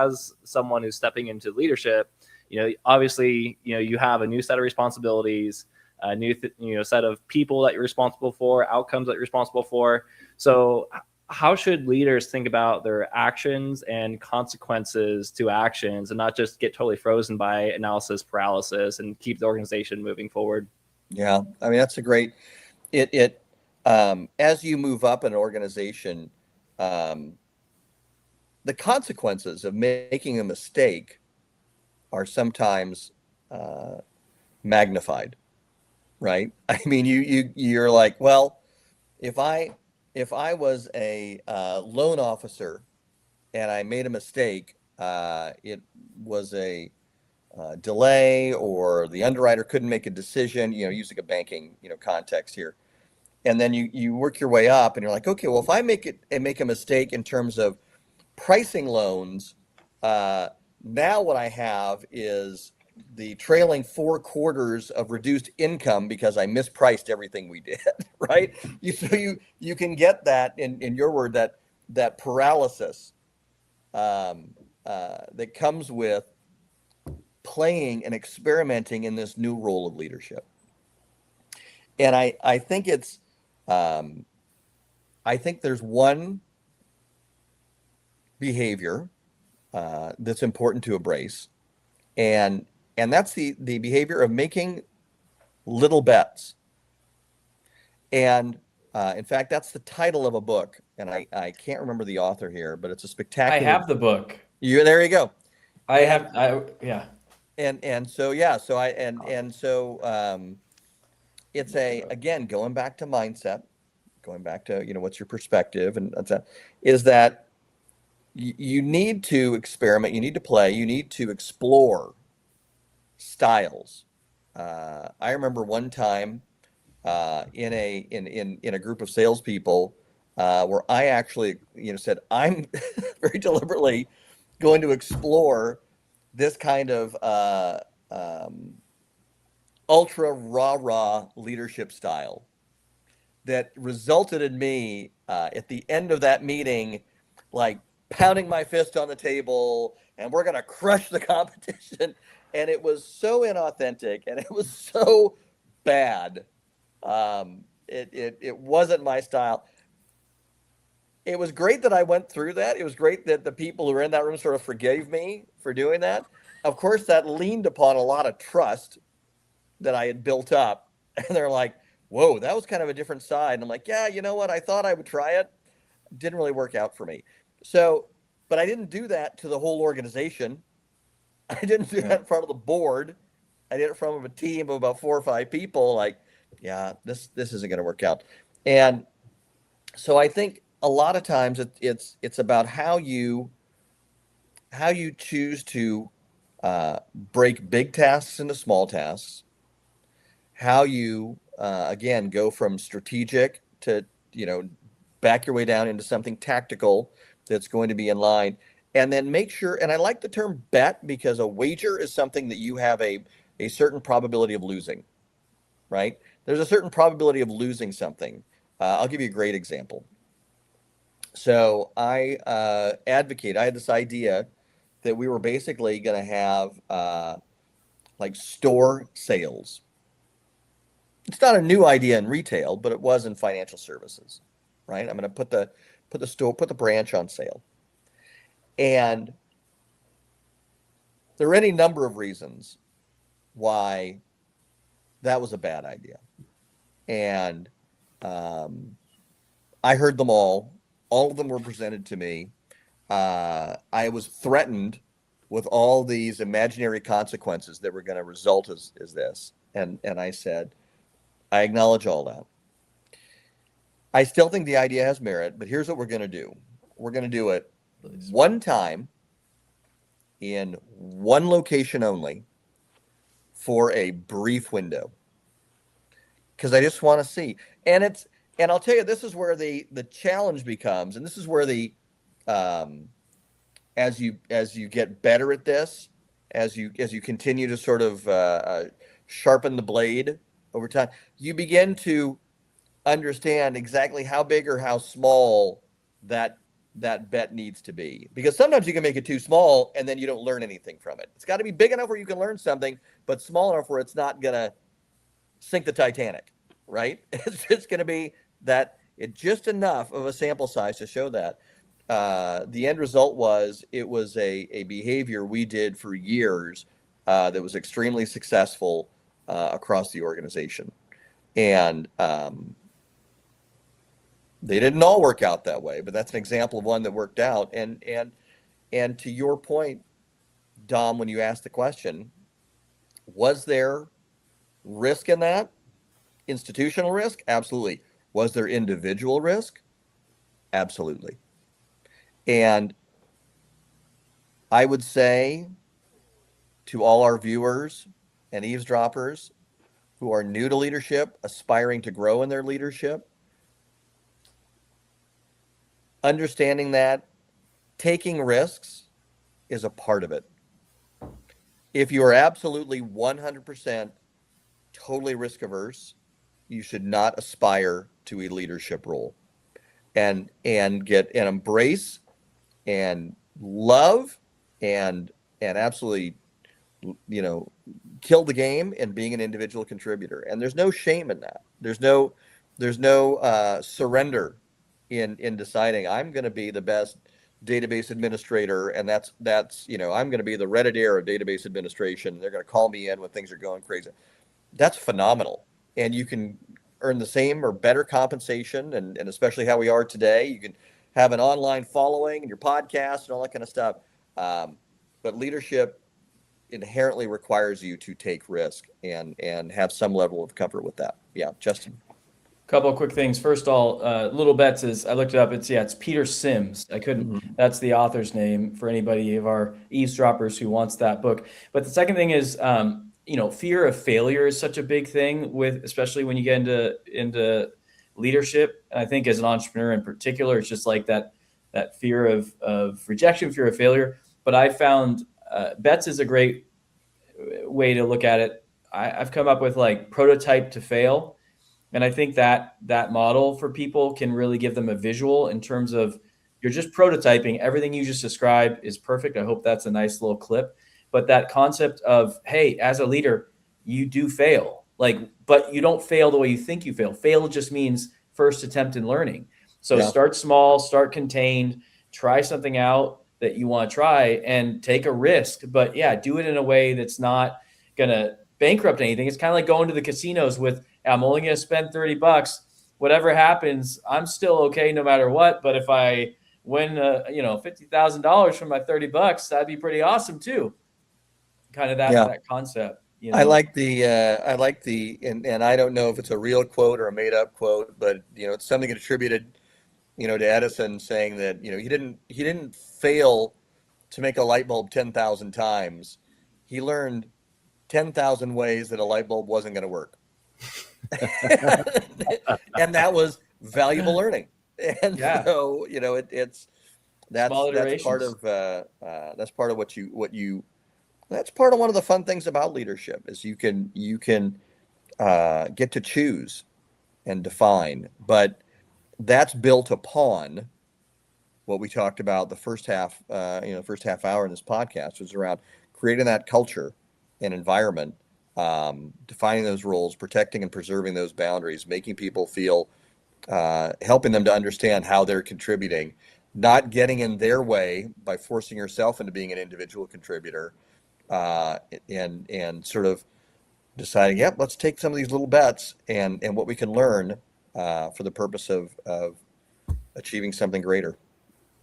as someone who's stepping into leadership, obviously, you have a new set of responsibilities, a new set of people that you're responsible for, outcomes that you're responsible for. So how should leaders think about their actions and consequences to actions, and not just get totally frozen by analysis paralysis and keep the organization moving forward? Yeah, I mean, that's a great, as you move up an organization, um, the consequences of making a mistake are sometimes uh, magnified, right? I mean, you're like, well, if I if I was a loan officer and I made a mistake, it was a delay, or the underwriter couldn't make a decision, using a banking, context here. And then you work your way up and you're like, okay, well, if I make a mistake in terms of pricing loans, uh, now what I have is the trailing 4 quarters of reduced income because I mispriced everything we did, right? So you can get that in your word, that paralysis that comes with playing and experimenting in this new role of leadership. And I think um, I think there's one behavior that's important to embrace, and that's the behavior of making little bets. And in fact, that's the title of a book, and I can't remember the author here, but it's a I spectacular. have the book. There you go. I And have. I yeah. and so yeah, so I and so it's again, going back to mindset, going back to what's your perspective, and that's that, is that you need to experiment, you need to play, you need to explore styles. I remember one time in a group of salespeople where I actually said, I'm very deliberately going to explore this kind of ultra rah leadership style that resulted in me at the end of that meeting, like pounding my fist on the table, and we're going to crush the competition. And it was so inauthentic and it was so bad. It wasn't my style. It was great that I went through that. It was great that the people who were in that room sort of forgave me for doing that. Of course, that leaned upon a lot of trust that I had built up. And they're like, whoa, that was kind of a different side. And I'm like, yeah, you know what? I thought I would try it. Didn't really work out for me. So, but I didn't do that to the whole organization. I didn't do that in front of the board. I did it in front of a team of about 4 or 5 people. Like, yeah, this isn't going to work out. And so I think a lot of times it's about how you choose to break big tasks into small tasks, how you again go from strategic to back your way down into something tactical that's going to be in line, and then make sure. And I like the term bet, because a wager is something that you have a certain probability of losing, right? There's a certain probability of losing something. I'll give you a great example. So I had this idea that we were basically going to have like store sales. It's not a new idea in retail, but it was in financial services, right? I'm going to put the branch on sale. And there are any number of reasons why that was a bad idea. And I heard them all. All of them were presented to me. I was threatened with all these imaginary consequences that were going to result as this. And I said, I acknowledge all that. I still think the idea has merit, but here's what we're going to do. We're going to do it one time in one location only for a brief window, because I just want to see. And I'll tell you, this is where the challenge becomes, and this is where the as you get better at this, as you continue to sort of sharpen the blade over time, you begin to understand exactly how big or how small that that bet needs to be, because sometimes you can make it too small and then you don't learn anything from it. It's got to be big enough where you can learn something, but small enough where it's not going to sink the Titanic, right? It's just going to be that it's just enough of a sample size to show that. The end result was it was a behavior we did for years that was extremely successful across the organization. And they didn't all work out that way, but that's an example of one that worked out. And to your point, Dom, when you asked the question, was there risk in that? Institutional risk? Absolutely. Was there individual risk? Absolutely. And I would say to all our viewers and eavesdroppers who are new to leadership, aspiring to grow in their leadership, understanding that taking risks is a part of it. If you are absolutely 100% totally risk averse, you should not aspire to a leadership role. And get and embrace and love and absolutely, kill the game in being an individual contributor. And there's no shame in that. There's no surrender in deciding I'm going to be the best database administrator, and that's I'm going to be the Reddit of database administration. They're going to call me in when things are going crazy. That's phenomenal, and you can earn the same or better compensation, and especially how we are today, you can have an online following and your podcast and all that kind of stuff. But leadership inherently requires you to take risk and have some level of comfort with that. Yeah, Justin. Couple of quick things. First of all, Little Bets is, I looked it up. It's Peter Sims. I couldn't, that's the author's name for anybody of our eavesdroppers who wants that book. But the second thing is, fear of failure is such a big thing especially when you get into leadership. I think as an entrepreneur in particular, it's just like that fear of rejection, fear of failure. But I found Bets is a great way to look at it. I've come up with like prototype to fail. And I think that model for people can really give them a visual in terms of you're just prototyping. Everything you just described is perfect. I hope that's a nice little clip. But that concept of, hey, as a leader, you do fail. But you don't fail the way you think you fail. Fail just means first attempt in learning. So Start small, start contained, try something out that you want to try and take a risk. But do it in a way that's not going to bankrupt anything. It's kind of like going to the casinos with, I'm only going to spend $30. Whatever happens, I'm still okay no matter what. But if I win, $50,000 from my $30, that'd be pretty awesome too. Kind of that concept. I like the, and I don't know if it's a real quote or a made up quote, but it's something attributed, to Edison, saying that he didn't fail to make a light bulb 10,000 times. He learned 10,000 ways that a light bulb wasn't going to work. And that was valuable learning. And so that's part of that's part of one of the fun things about leadership is you can get to choose and define, but that's built upon what we talked about the first half hour in this podcast was around creating that culture and environment, defining those roles, protecting and preserving those boundaries, making people feel, helping them to understand how they're contributing, not getting in their way by forcing yourself into being an individual contributor, and sort of deciding, let's take some of these little bets and what we can learn for the purpose of achieving something greater.